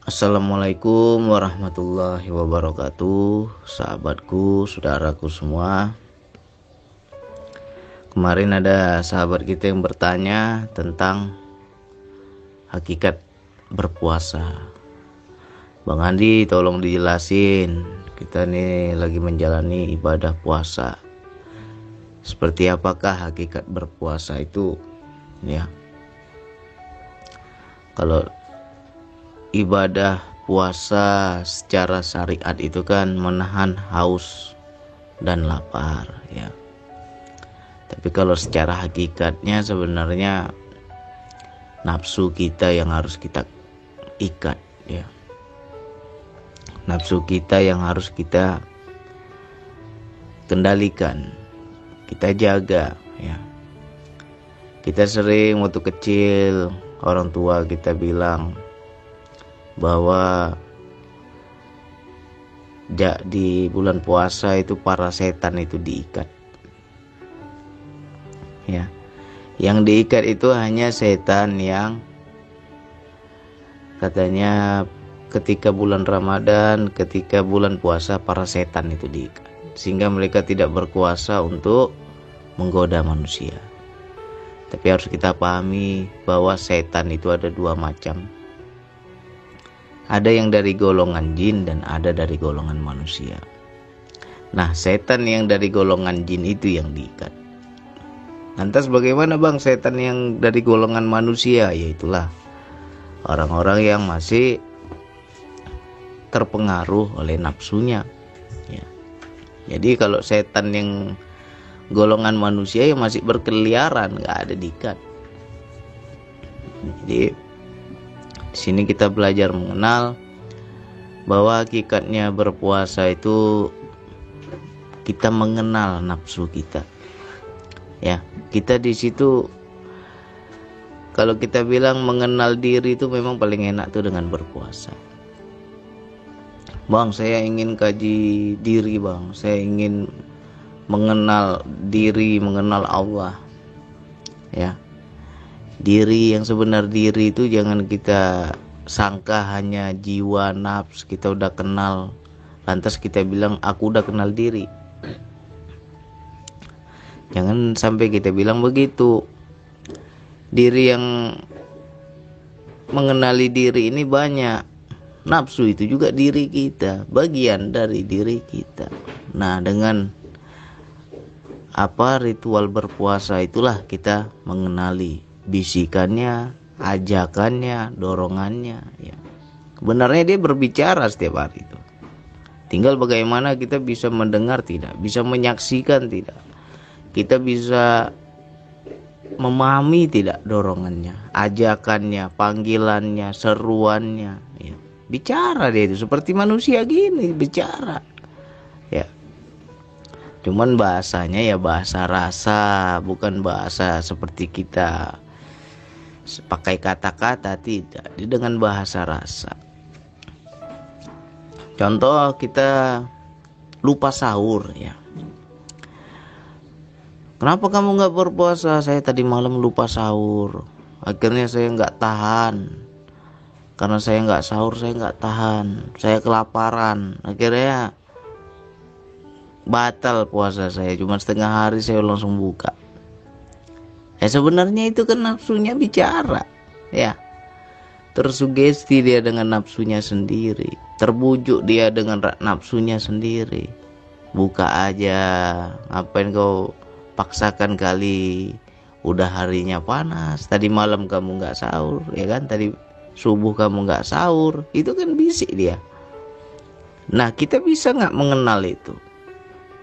Assalamualaikum warahmatullahi wabarakatuh. Sahabatku, saudaraku semua. Kemarin ada sahabat kita yang bertanya tentang hakikat berpuasa. Bang Andi, tolong dijelasin. Kita nih lagi menjalani ibadah puasa. Seperti apakah hakikat berpuasa itu? Ya. Kalau ibadah puasa secara syariat itu kan menahan haus dan lapar, ya. Tapi kalau secara hakikatnya sebenarnya nafsu kita yang harus kita ikat, ya. Nafsu kita yang harus kita kendalikan, kita jaga, ya. Kita sering waktu kecil orang tua kita bilang bahwa di bulan puasa itu para setan itu diikat, ya. Yang diikat itu hanya setan yang katanya ketika bulan Ramadan, ketika bulan puasa para setan itu diikat, sehingga mereka tidak berkuasa untuk menggoda manusia. Tapi harus kita pahami bahwa setan itu ada dua macam. Ada yang dari golongan jin dan ada dari golongan manusia. Nah, setan yang dari golongan jin itu yang diikat. Lantas bagaimana bang setan yang dari golongan manusia? Yaitulah orang-orang yang masih terpengaruh oleh nafsunya, ya. Jadi kalau setan yang golongan manusia yang masih berkeliaran, nggak ada diikat. Jadi di sini kita belajar mengenal bahwa hakikatnya berpuasa itu kita mengenal nafsu kita, ya. Kita di situ kalau kita bilang mengenal diri itu memang paling enak tuh dengan berpuasa. Bang, saya ingin kaji diri bang, saya ingin mengenal diri, mengenal Allah, ya. Diri yang sebenar diri itu jangan kita sangka hanya jiwa nafs kita udah kenal, lantas kita bilang aku udah kenal diri. Jangan sampai kita bilang begitu. Diri yang mengenali diri ini banyak. Nafsu itu juga diri kita, bagian dari diri kita. Nah, dengan ritual berpuasa itulah kita mengenali bisikannya, ajakannya, dorongannya, ya. Sebenarnya dia berbicara setiap hari itu. Tinggal bagaimana kita bisa mendengar tidak, bisa menyaksikan tidak. Kita bisa memahami tidak dorongannya, ajakannya, panggilannya, seruannya, ya. Bicara dia itu seperti manusia gini, bicara, ya. Cuman bahasanya ya bahasa rasa, bukan bahasa seperti kita pakai kata-kata, tidak. Dia dengan bahasa rasa. Contoh kita lupa sahur, ya. Kenapa kamu gak berpuasa? Saya tadi malam lupa sahur. Akhirnya saya gak tahan. Karena saya gak sahur, saya gak tahan. Saya kelaparan. Akhirnya batal puasa saya. Cuma setengah hari saya langsung buka. Ya sebenarnya itu kan nafsunya bicara, ya. Tersugesti dia dengan nafsunya sendiri. Terbujuk dia dengan nafsunya sendiri. Buka aja. Ngapain kau paksakan kali, udah harinya panas, tadi malam kamu gak sahur, ya kan, tadi subuh kamu gak sahur, itu kan bisik dia. Nah, kita bisa gak mengenal itu,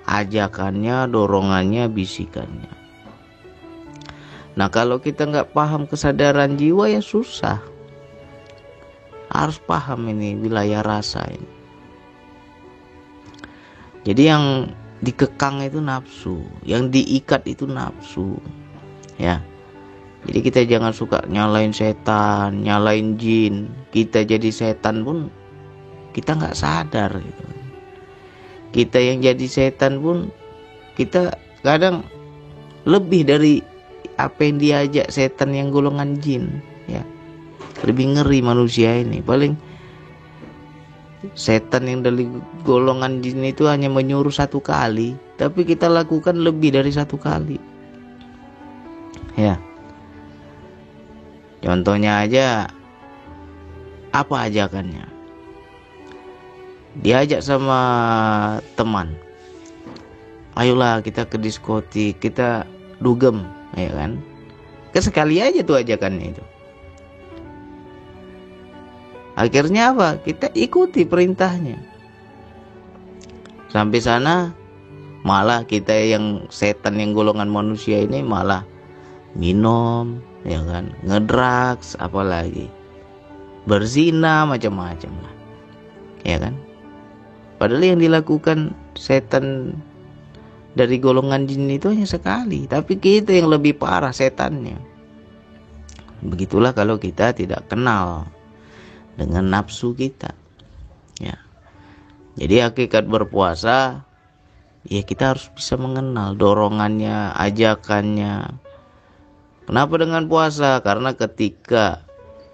ajakannya, dorongannya, bisikannya. Nah, kalau kita gak paham kesadaran jiwa ya susah. Harus paham ini wilayah rasa ini. Jadi yang dikekang itu nafsu, yang diikat itu nafsu, ya. Jadi kita jangan suka nyalain setan, nyalain jin. Kita jadi setan pun kita nggak sadar gitu. Kita yang jadi setan pun kita kadang lebih dari apa yang diajak setan yang golongan jin, ya. Lebih ngeri manusia ini. Paling Setan yang dari golongan jin itu hanya menyuruh satu kali, tapi kita lakukan lebih dari satu kali. Ya. Contohnya aja, apa ajakannya? Diajak sama teman, ayolah kita ke diskotik, kita dugem, ya kan? Sekali aja tuh ajakannya itu. Akhirnya apa? Kita ikuti perintahnya. Sampai sana malah kita yang setan yang golongan manusia ini malah minum, ya kan? Ngedrags, apalagi berzina, macam-macam lah. Ya kan? Padahal yang dilakukan setan dari golongan jin itu hanya sekali, tapi kita yang lebih parah setannya. Begitulah kalau kita tidak kenal dengan nafsu kita, ya. Jadi hakikat berpuasa, ya kita harus bisa mengenal dorongannya, ajakannya. Kenapa dengan puasa? Karena ketika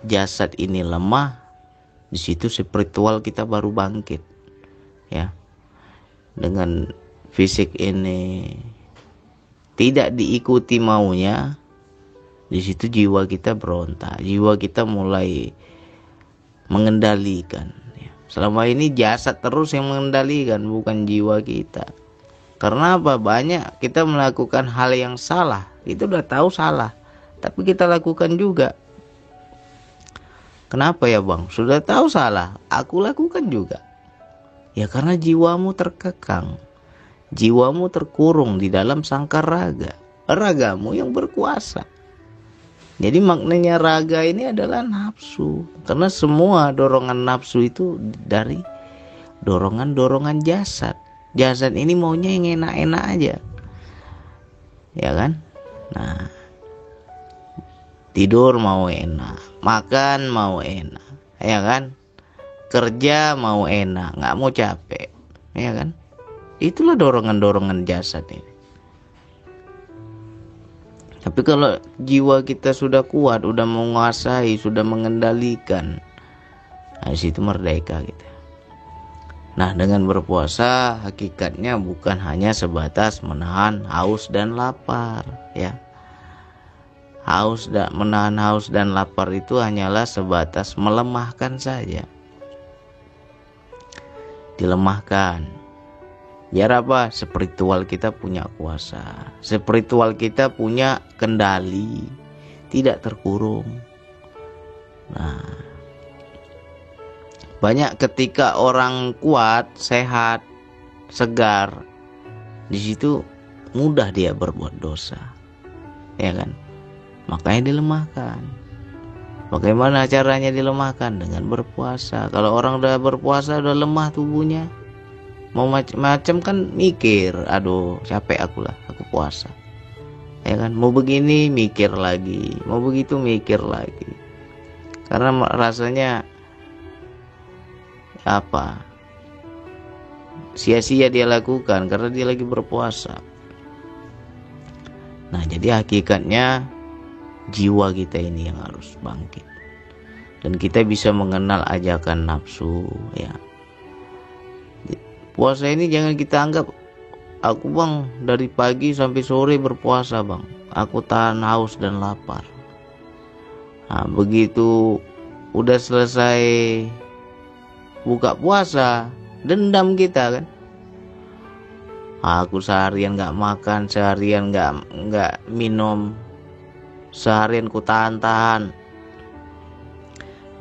jasad ini lemah, di situ spiritual kita baru bangkit, ya. Dengan fisik ini tidak diikuti maunya, di situ jiwa kita berontak, jiwa kita mulai mengendalikan. Selama ini jasad terus yang mengendalikan, bukan jiwa kita. Karena apa? Banyak kita melakukan hal yang salah, itu udah tahu salah, tapi kita lakukan juga. Kenapa ya bang? Sudah tahu salah, aku lakukan juga. Ya karena jiwamu terkekang, jiwamu terkurung di dalam sangkar raga, ragamu yang berkuasa. Jadi maknanya raga ini adalah nafsu. Karena semua dorongan nafsu itu dari dorongan-dorongan jasad. Jasad ini maunya yang enak-enak aja, ya kan? Nah, tidur mau enak, makan mau enak, ya kan? Kerja mau enak, nggak mau capek, ya kan? Itulah dorongan-dorongan jasad ini. Tapi kalau jiwa kita sudah kuat, sudah menguasai, sudah mengendalikan, nah di situ merdeka kita. Nah, dengan berpuasa hakikatnya bukan hanya sebatas menahan haus dan lapar, ya. Menahan haus dan lapar itu hanyalah sebatas melemahkan saja. Dilemahkan. Biar apa? Spiritual kita punya kuasa, spiritual kita punya kendali, tidak terkurung. Nah, banyak ketika orang kuat, sehat, segar, di situ mudah dia berbuat dosa, ya kan? Makanya dilemahkan. Bagaimana caranya dilemahkan? Dengan berpuasa. Kalau orang udah berpuasa, udah lemah tubuhnya, mau macam-macam kan mikir, aduh capek aku lah, aku puasa, ya kan? Mau begini mikir lagi, mau begitu mikir lagi, karena rasanya apa, sia-sia dia lakukan karena dia lagi berpuasa. Nah, jadi hakikatnya jiwa kita ini yang harus bangkit, dan kita bisa mengenal ajakan nafsu, ya. Puasa ini jangan kita anggap, aku bang dari pagi sampai sore berpuasa bang, aku tahan haus dan lapar. Nah, begitu udah selesai buka puasa, dendam kita kan. Aku seharian nggak makan, seharian nggak minum, seharian ku tahan-tahan.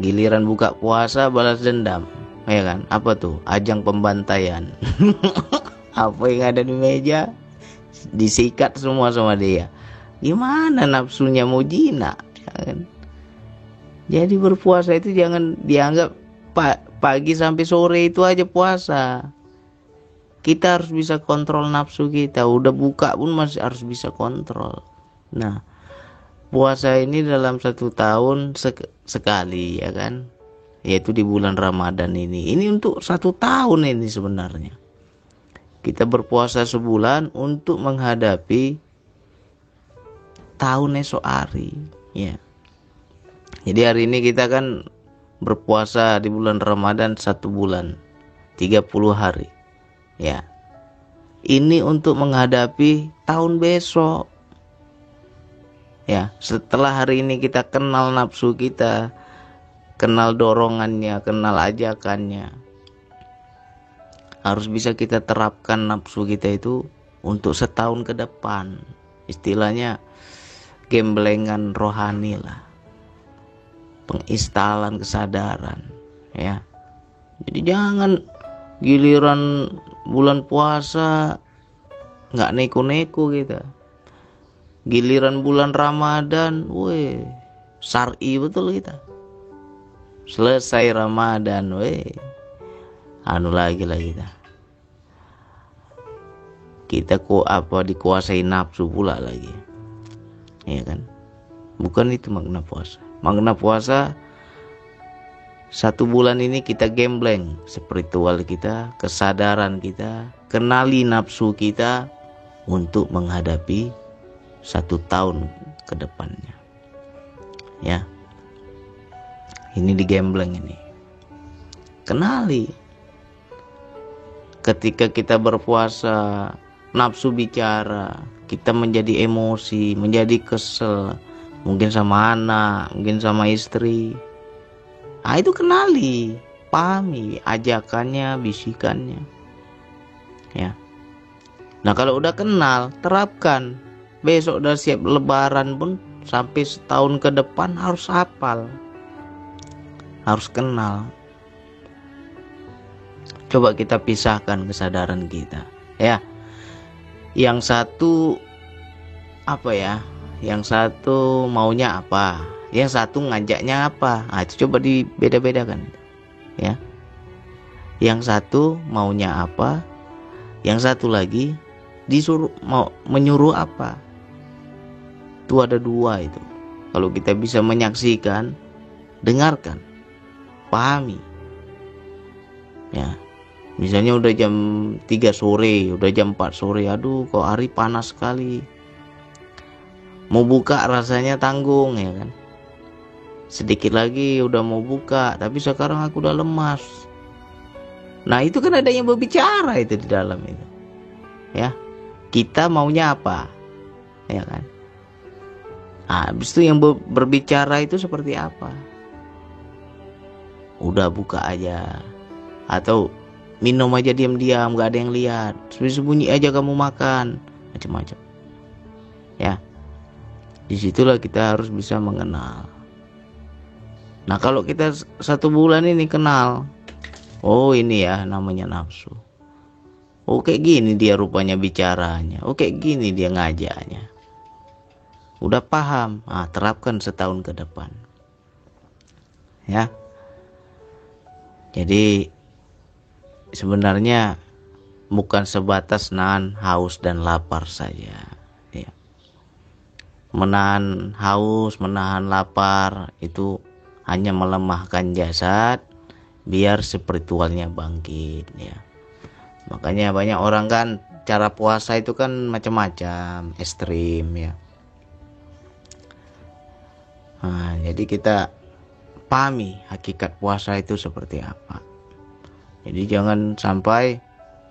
Giliran buka puasa balas dendam. Ya kan, apa tuh, ajang pembantaian. Apa yang ada di meja disikat semua sama dia. Gimana nafsunya mau jinak, ya kan? Jadi berpuasa itu jangan dianggap pagi sampai sore itu aja puasa. Kita harus bisa kontrol nafsu kita. Udah buka pun masih harus bisa kontrol. Nah, puasa ini dalam 1 tahun sekali, ya kan? Yaitu di bulan Ramadan ini. Ini untuk 1 tahun ini sebenarnya. Kita berpuasa sebulan untuk menghadapi tahun esok hari, ya. Jadi hari ini kita kan berpuasa di bulan Ramadan 1 bulan. 30 hari. Ya. Ini untuk menghadapi tahun besok. Ya, setelah hari ini kita kenal nafsu kita, kenal dorongannya, kenal ajakannya. Harus bisa kita terapkan nafsu kita itu untuk setahun ke depan. Istilahnya gemblengan rohani lah. Penginstalan kesadaran, ya. Jadi jangan giliran bulan puasa nggak neko-neko kita. Giliran bulan Ramadan, weh, syar'i betul kita. Selesai Ramadan, weh, anu lagi lah kita. Kita dikuasai nafsu pula lagi, ya kan? Bukan itu makna puasa. Makna puasa 1 bulan ini kita gembleng spiritual kita, kesadaran kita, kenali nafsu kita untuk menghadapi 1 tahun ke depannya. Ya. Ini digembleng ini. Kenali. Ketika kita berpuasa, nafsu bicara, kita menjadi emosi, menjadi kesel, mungkin sama anak, mungkin sama istri. Nah, itu kenali, pahami ajakannya, bisikannya. Ya. Nah, kalau udah kenal, terapkan. Besok udah siap lebaran pun sampai setahun ke depan harus hafal. Harus kenal. Coba kita pisahkan kesadaran kita, ya. Yang satu apa ya? Yang satu maunya apa? Yang satu ngajaknya apa? Nah, itu coba dibeda-bedakan, ya. Yang satu maunya apa? Yang satu lagi menyuruh apa? Itu ada 2 itu. Kalau kita bisa menyaksikan, dengarkan, pahami. Ya. Misalnya udah jam 3 sore, udah jam 4 sore, aduh kok hari panas sekali. Mau buka rasanya tanggung, ya kan? Sedikit lagi udah mau buka, tapi sekarang aku udah lemas. Nah, itu kan ada yang berbicara itu di dalam itu. Ya. Kita maunya apa? Ya kan? Nah, habis itu yang berbicara itu seperti apa? Udah buka aja. Atau minum aja diam-diam, gak ada yang lihat. Sembunyi aja kamu makan. Macam-macam. Ya. Disitulah kita harus bisa mengenal. Nah, kalau kita 1 bulan ini kenal, oh ini ya namanya nafsu. Oh kayak gini dia rupanya bicaranya. Oh kayak gini dia ngajaknya. Udah paham, terapkan setahun ke depan. Ya. Jadi sebenarnya bukan sebatas nahan haus dan lapar saja. Ya. Menahan haus, menahan lapar itu hanya melemahkan jasad biar spiritualnya bangkit, ya. Makanya banyak orang kan cara puasa itu kan macam-macam, ekstrim, ya. Nah, jadi kita pahami hakikat puasa itu seperti apa. Jadi jangan sampai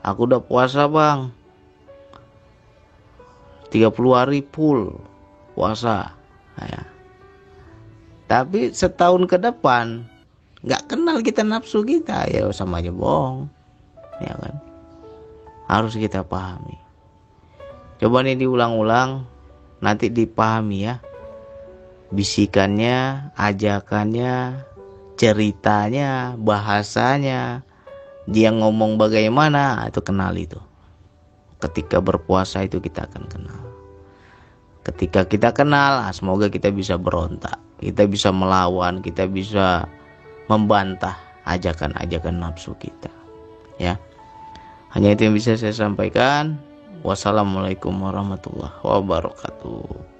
aku udah puasa bang 30 hari full puasa, ya. Tapi setahun ke depan nggak kenal kita nafsu kita, ya sama aja bohong, ya kan. Harus kita pahami. Coba nih diulang-ulang, nanti dipahami ya. Bisikannya, ajakannya, ceritanya, bahasanya, dia ngomong bagaimana, itu kenal itu. Ketika berpuasa itu kita akan kenal. Ketika kita kenal, semoga kita bisa berontak, kita bisa melawan, kita bisa membantah ajakan-ajakan nafsu kita, ya. Hanya itu yang bisa saya sampaikan. Wassalamualaikum warahmatullahi wabarakatuh.